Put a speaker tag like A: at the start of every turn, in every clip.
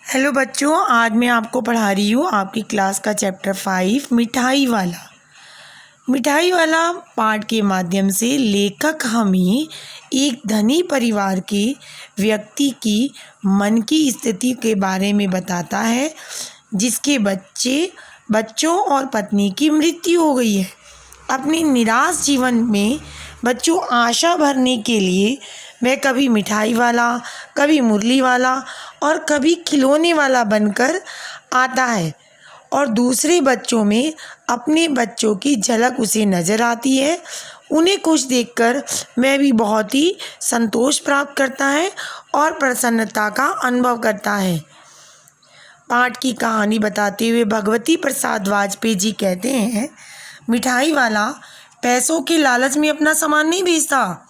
A: Hello बच्चों, आज मैं आपको पढ़ा रही हूँ आपकी क्लास का चैप्टर 5 मिठाई वाला। मिठाई वाला पाठ के माध्यम से लेखक हमें एक धनी परिवार के व्यक्ति की मन की स्थिति के बारे में बताता है, जिसके बच्चों और पत्नी की मृत्यु हो गई है। अपने निराश जीवन में बच्चों आशा भरने के लिए वह कभी मिठाई वाला, कभी मुरली वाला और कभी खिलौने वाला बनकर आता है और दूसरे बच्चों में अपने बच्चों की झलक उसे नज़र आती है। उन्हें खुश देखकर वह भी बहुत ही संतोष प्राप्त करता है और प्रसन्नता का अनुभव करता है। पाठ की कहानी बताते हुए भगवती प्रसाद वाजपेयी जी कहते हैं, मिठाई वाला पैसों के लालच में अपना सामान नहीं बेचता।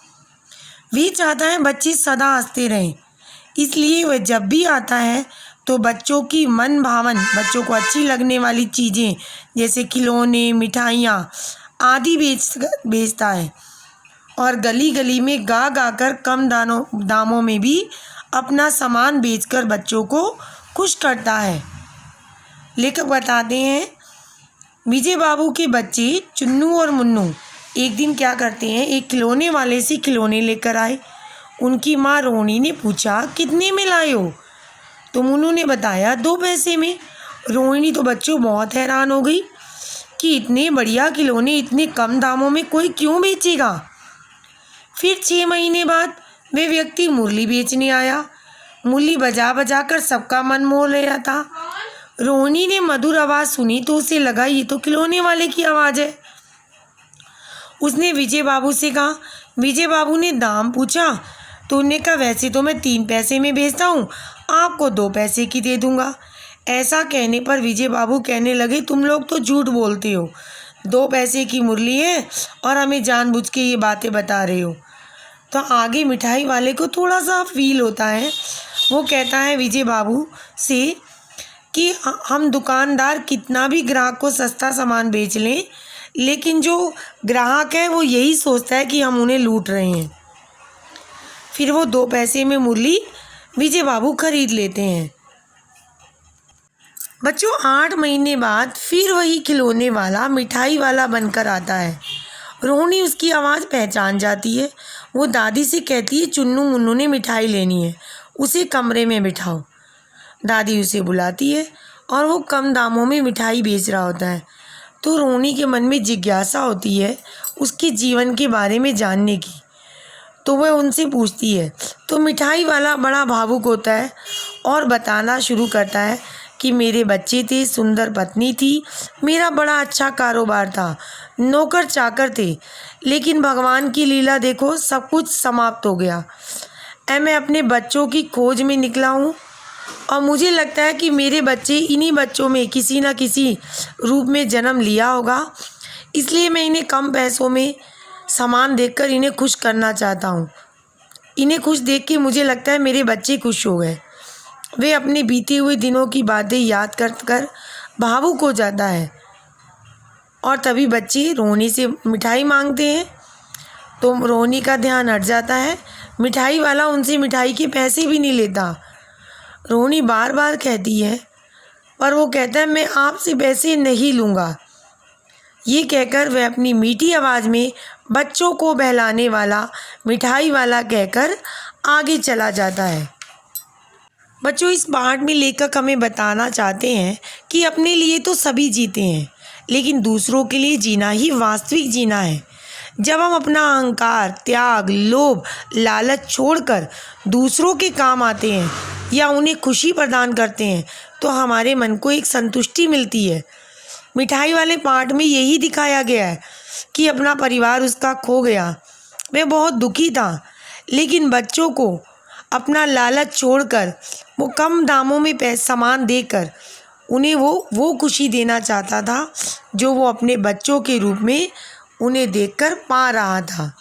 A: वे चाहता है बच्चे सदा हंसते रहें, इसलिए वह जब भी आता है तो बच्चों की मन भावन, बच्चों को अच्छी लगने वाली चीज़ें जैसे खिलौने, मिठाइयाँ आदि बेचता है और गली गली में गा गा कर कम दामों में भी अपना सामान बेचकर बच्चों को खुश करता है। लेखक बताते हैं, विजय बाबू के बच्चे चुन्नू और मुन्नू एक दिन क्या करते हैं, एक खिलौने वाले से खिलौने लेकर आए। उनकी माँ रोहिणी ने पूछा, कितने में लाए हो? तो मुन्नू ने बताया 2 पैसे में। रोहिणी तो बच्चों बहुत हैरान हो गई कि इतने बढ़िया खिलौने इतने कम दामों में कोई क्यों बेचेगा। फिर 6 महीने बाद वे व्यक्ति मुरली बेचने आया। मुरली बजा बजा कर सबका मन मोह लिया था। रोहिणी ने मधुर आवाज़ सुनी तो उसे लगा ये तो खिलौने वाले की आवाज़ है। उसने विजय बाबू से कहा। विजय बाबू ने दाम पूछा तो उन्होंने कहा, वैसे तो मैं 3 पैसे में बेचता हूँ, आपको 2 पैसे की दे दूँगा। ऐसा कहने पर विजय बाबू कहने लगे, तुम लोग तो झूठ बोलते हो, 2 पैसे की मुरली है और हमें जानबूझ के ये बातें बता रहे हो। तो आगे मिठाई वाले को थोड़ा सा फील होता है। वो कहता है विजय बाबू से कि हम दुकानदार कितना भी ग्राहक को सस्ता सामान बेच लें, लेकिन जो ग्राहक है वो यही सोचता है कि हम उन्हें लूट रहे हैं। फिर वो 2 पैसे में मुरली विजय बाबू खरीद लेते हैं। बच्चों 8 महीने बाद फिर वही खिलौने वाला मिठाई वाला बनकर आता है। रोहिणी उसकी आवाज़ पहचान जाती है। वो दादी से कहती है, चुन्नू मुन्नू ने मिठाई लेनी है, उसे कमरे में बिठाओ। दादी उसे बुलाती है और वो कम दामों में मिठाई बेच रहा होता है। तो रोहिणी के मन में जिज्ञासा होती है उसके जीवन के बारे में जानने की। तो वह उनसे पूछती है। तो मिठाई वाला बड़ा भावुक होता है और बताना शुरू करता है कि मेरे बच्चे थे, सुंदर पत्नी थी, मेरा बड़ा अच्छा कारोबार था, नौकर चाकर थे, लेकिन भगवान की लीला देखो, सब कुछ समाप्त हो गया। मैं अपने बच्चों की खोज में निकला हूँ और मुझे लगता है कि मेरे बच्चे इन्हीं बच्चों में किसी न किसी रूप में जन्म लिया होगा, इसलिए मैं इन्हें कम पैसों में सामान देकर इन्हें खुश करना चाहता हूँ। इन्हें खुश देख के मुझे लगता है मेरे बच्चे खुश हो गए। वे अपने बीते हुए दिनों की बातें याद कर भावुक हो जाता है और तभी बच्चे रोहिणी से मिठाई मांगते हैं। तो रोहिणी का ध्यान हट जाता है। मिठाई वाला उनसे मिठाई के पैसे भी नहीं लेता। रोहिणी बार बार कहती है, पर वो कहता है, मैं आपसे पैसे नहीं लूँगा। ये कहकर वह अपनी मीठी आवाज़ में बच्चों को बहलाने वाला मिठाई वाला कहकर आगे चला जाता है। बच्चों, इस पाठ में लेखक हमें बताना चाहते हैं कि अपने लिए तो सभी जीते हैं, लेकिन दूसरों के लिए जीना ही वास्तविक जीना है। जब हम अपना अहंकार, त्याग, लोभ, लालच छोड़कर दूसरों के काम आते हैं या उन्हें खुशी प्रदान करते हैं तो हमारे मन को एक संतुष्टि मिलती है। मिठाई वाले पाठ में यही दिखाया गया है कि अपना परिवार उसका खो गया। वह बहुत दुखी था, लेकिन बच्चों को अपना लालच छोड़कर वो कम दामों में सामान देकर उन्हें वो खुशी देना चाहता था जो वो अपने बच्चों के रूप में उन्हें देखकर पा रहा था।